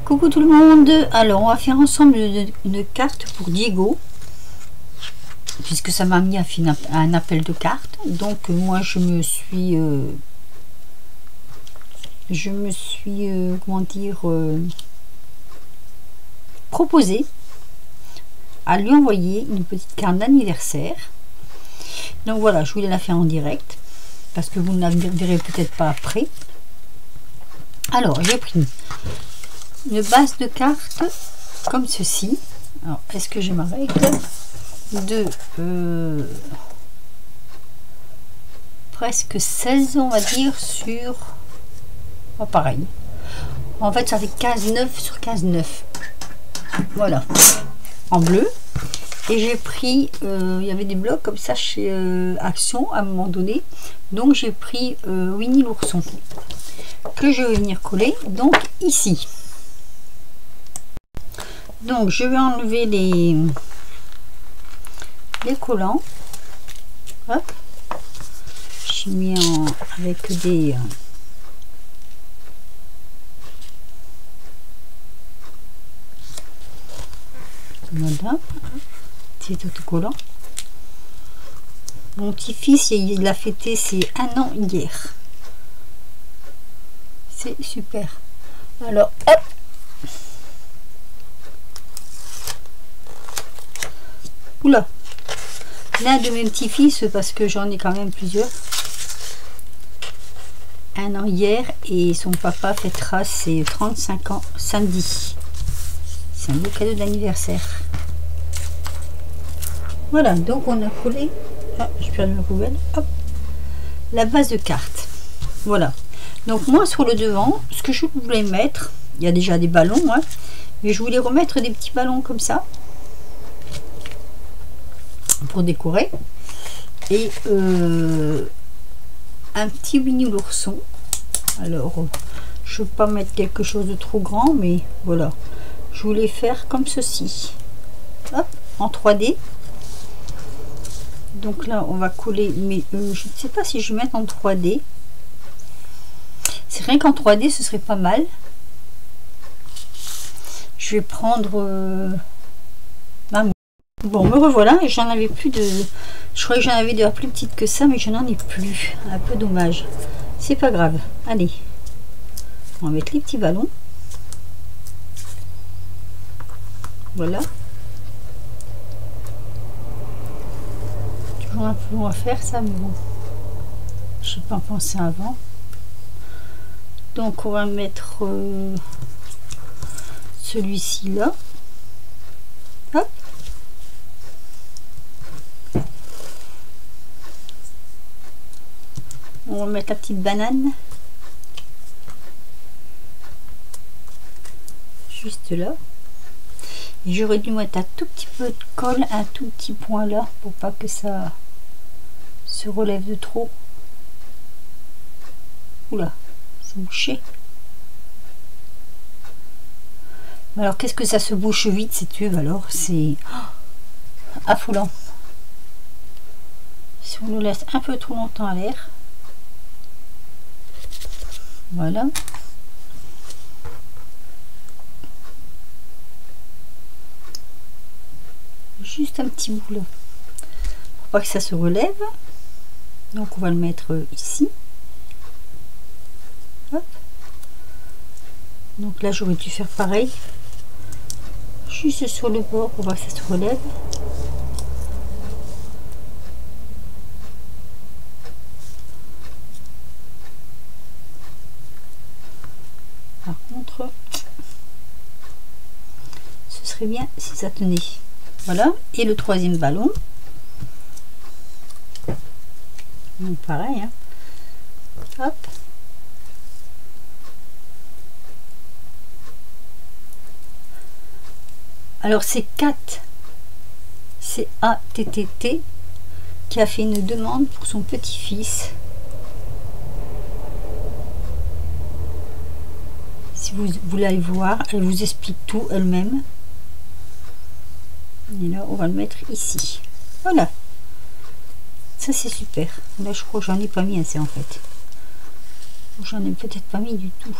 Coucou tout le monde. Alors on va faire ensemble une carte pour Diego, puisque ça m'a mis à un appel de cartes. Donc moi je me suis comment dire, proposé à lui envoyer une petite carte d'anniversaire. Donc voilà, je voulais la faire en direct parce que vous ne la verrez peut-être pas après. Alors j'ai pris une base de cartes comme ceci. Alors est-ce que j'ai ma règle de presque 16, on va dire, sur pareil, en fait ça fait 15,9 sur 15,9, voilà, en bleu. Et j'ai pris il y avait des blocs comme ça chez Action à un moment donné, donc j'ai pris Winnie l'ourson que je vais venir coller donc ici. Donc je vais enlever les collants. Hop, j'ai mis avec des voilà, petit autocollant. Mon petit-fils, il a fêté ses 1 an hier. C'est super. Alors hop, oula, l'un de mes petits-fils, parce que j'en ai quand même plusieurs, 1 an hier, et son papa fêtera ses 35 ans samedi. C'est un beau cadeau d'anniversaire. Voilà, donc on a collé, j'ai perdu ma poubelle, hop, la base de cartes. Voilà, donc moi sur le devant, ce que je voulais mettre, il y a déjà des ballons, hein, mais je voulais remettre des petits ballons comme ça pour décorer, et un petit Winnie l'ourson. Alors je ne veux pas mettre quelque chose de trop grand, mais voilà, je voulais faire comme ceci, hop, en 3D. Donc là on va coller, mais je ne sais pas si je vais mettre en 3D. C'est rien qu'en 3D ce serait pas mal. Je vais prendre bon, me revoilà, et j'en avais plus de, je croyais que j'en avais de plus petite que ça, mais je n'en ai plus, un peu dommage. C'est pas grave, allez, on va mettre les petits ballons, voilà. Toujours un peu long à faire ça, mais bon, je n'ai pas pensé avant. Donc on va mettre celui-ci là, hop. On va mettre la petite banane juste là, et j'aurais dû mettre un tout petit peu de colle, un tout petit point là, pour pas que ça se relève de trop. Oula, c'est bouché. Alors qu'est-ce que ça se bouche vite ces tubes, alors c'est affolant. Si on le laisse un peu trop longtemps à l'air, voilà. Juste un petit bout là, pour pas que ça se relève. Donc on va le mettre ici. Hop. Donc là j'aurais dû faire pareil, juste sur le bord pour voir que ça se relève. Par contre, ce serait bien si ça tenait. Voilà, et le troisième ballon, donc pareil, hein. Hop. Alors c'est CATT qui a fait une demande pour son petit-fils. Si vous voulez voir, elle vous explique tout elle-même. Et là on va le mettre ici, voilà, ça c'est super. Là je crois que j'en ai pas mis assez en fait, j'en ai peut-être pas mis du tout.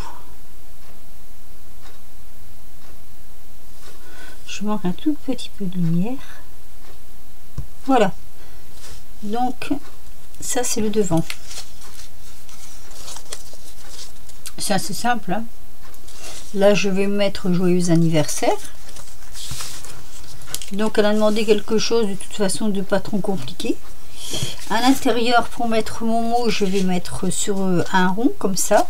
Je manque un tout petit peu de lumière. Voilà. Donc, ça c'est le devant. C'est assez simple, hein. Là, je vais mettre joyeux anniversaire. Donc, elle a demandé quelque chose de toute façon de pas trop compliqué. À l'intérieur, pour mettre mon mot, je vais mettre sur un rond comme ça.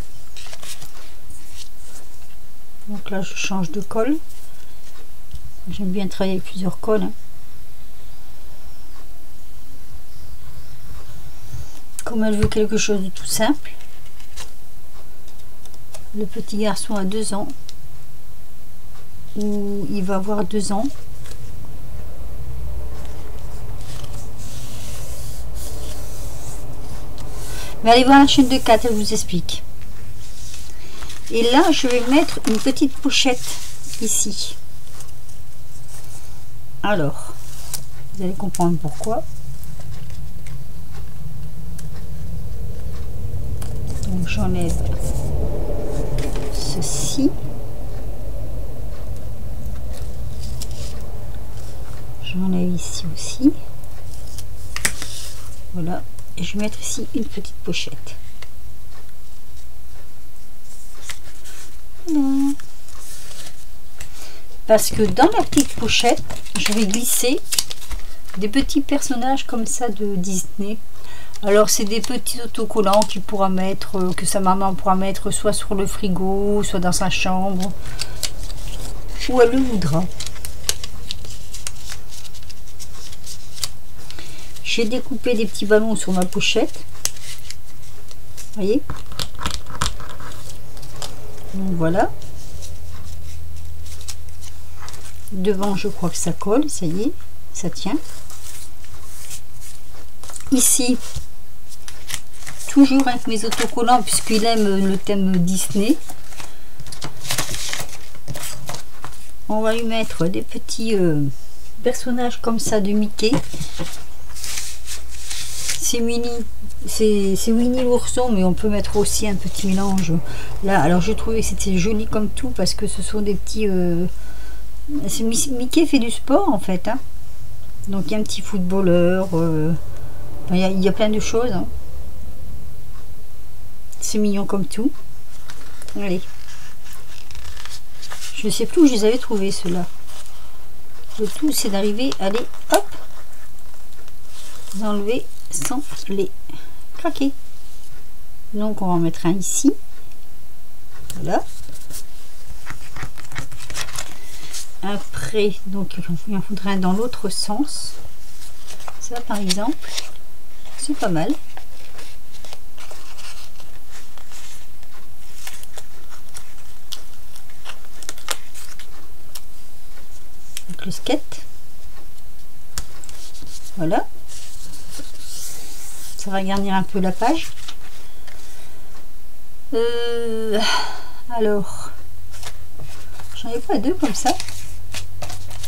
Donc là, je change de colle. J'aime bien travailler avec plusieurs colles, hein. Comme elle veut quelque chose de tout simple. Le petit garçon a 2 ans. Ou il va avoir 2 ans. Mais allez voir la chaîne de 4, elle vous explique. Et là, je vais mettre une petite pochette ici. Alors, vous allez comprendre pourquoi. Donc, j'enlève ceci. J'enlève ici aussi. Voilà. Et je vais mettre ici une petite pochette. Voilà. Parce que dans la petite pochette, je vais glisser des petits personnages comme ça de Disney. Alors c'est des petits autocollants qu'il pourra mettre, que sa maman pourra mettre soit sur le frigo, soit dans sa chambre, où elle le voudra. J'ai découpé des petits ballons sur ma pochette. Vous voyez? Donc voilà. Devant, je crois que ça colle, ça y est, ça tient. Ici, toujours avec mes autocollants, puisqu'il aime le thème Disney. On va lui mettre des petits personnages comme ça de Mickey. C'est Winnie l'ourson, mais on peut mettre aussi un petit mélange là. Alors je trouvais que c'était joli comme tout, parce que ce sont des petits Mickey fait du sport en fait, hein. Donc il y a un petit footballeur, il y a plein de choses, hein. C'est mignon comme tout. Allez, je ne sais plus où je les avais trouvés ceux-là. Le tout c'est d'arriver, allez hop, enlever sans les craquer. Donc on va en mettre un ici. Voilà. Après, donc il en faudrait un dans l'autre sens. Ça par exemple, c'est pas mal. Donc le skate. Voilà. Ça va garnir un peu la page. Alors, j'en ai pas deux comme ça.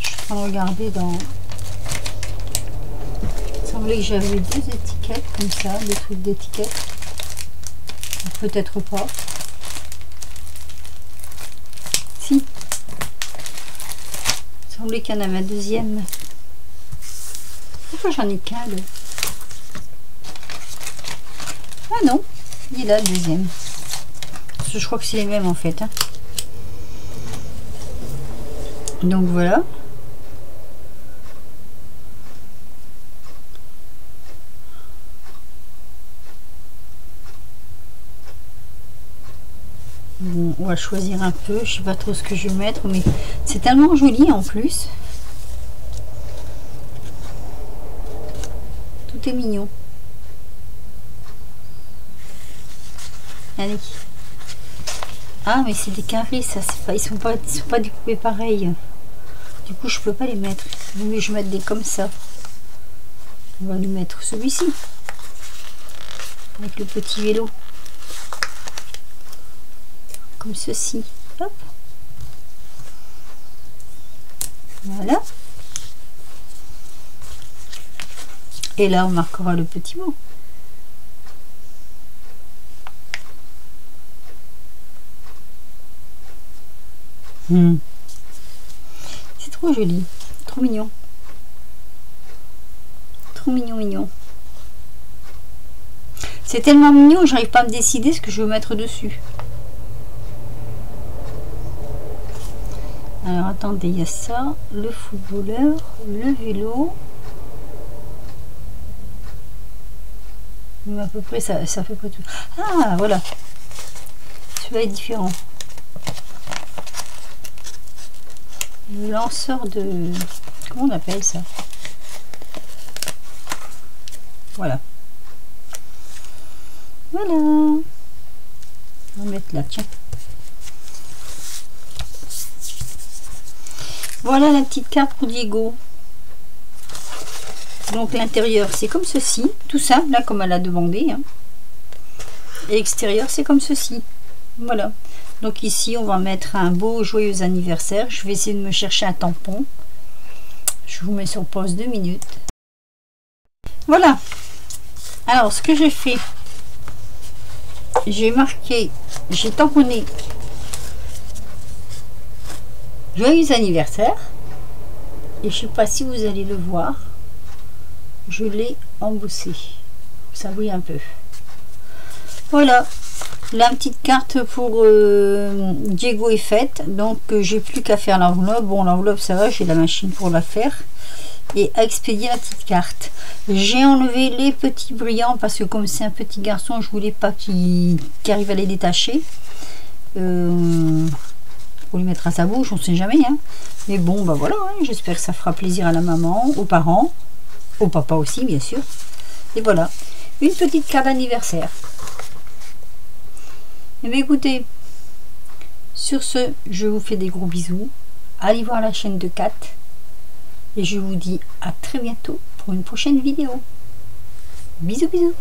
Je suis en train de regarder dans... Il semblait que j'avais 2 étiquettes comme ça, des trucs d'étiquettes. Peut-être pas. Si. Il semblait qu'il y en avait un deuxième. Pourquoi j'en ai qu'un là? Ah non, il est là le deuxième. Parce que je crois que c'est les mêmes en fait, hein. Donc voilà. Bon, on va choisir un peu. Je sais pas trop ce que je vais mettre, mais c'est tellement joli en plus. Tout est mignon. Allez. Ah mais c'est des carrés, ça c'est pas, ils sont pas découpés pareil. Du coup je peux pas les mettre. Il vaut mieux que je mette des comme ça. On va lui mettre celui-ci avec le petit vélo comme ceci. Hop. Voilà. Et là on marquera le petit mot. C'est Trop joli, trop mignon. Trop mignon, mignon. C'est tellement mignon, j'arrive pas à me décider ce que je veux mettre dessus. Alors attendez, il y a ça, le footballeur, le vélo. Mais à peu près, ça fait près tout. Ah, voilà. Celui-là est différent. Le lanceur de... Comment on appelle ça? Voilà. Voilà. On va mettre là, tiens. Voilà la petite carte pour Diego. Donc l'intérieur c'est comme ceci, tout simple, là comme elle a demandé. Hein. Et l'extérieur c'est comme ceci. Voilà. Donc ici on va mettre un beau joyeux anniversaire. Je vais essayer de me chercher un tampon. Je vous mets sur pause 2 minutes. Voilà. Alors ce que j'ai fait, j'ai marqué, j'ai tamponné joyeux anniversaire. Et je sais pas si vous allez le voir. Je l'ai embossé. Ça brille un peu. Voilà. La petite carte pour Diego est faite. Donc j'ai plus qu'à faire l'enveloppe. Bon, l'enveloppe ça va, j'ai la machine pour la faire. Et à expédier la petite carte. J'ai enlevé les petits brillants parce que comme c'est un petit garçon, je voulais pas qu'il arrive à les détacher. Pour lui mettre à sa bouche, on sait jamais. Hein. Mais bon, bah voilà, hein, j'espère que ça fera plaisir à la maman, aux parents, au papa aussi, bien sûr. Et voilà, une petite carte d'anniversaire. Et bien écoutez, sur ce, je vous fais des gros bisous. Allez voir la chaîne de Kat. Et je vous dis à très bientôt pour une prochaine vidéo. Bisous, bisous.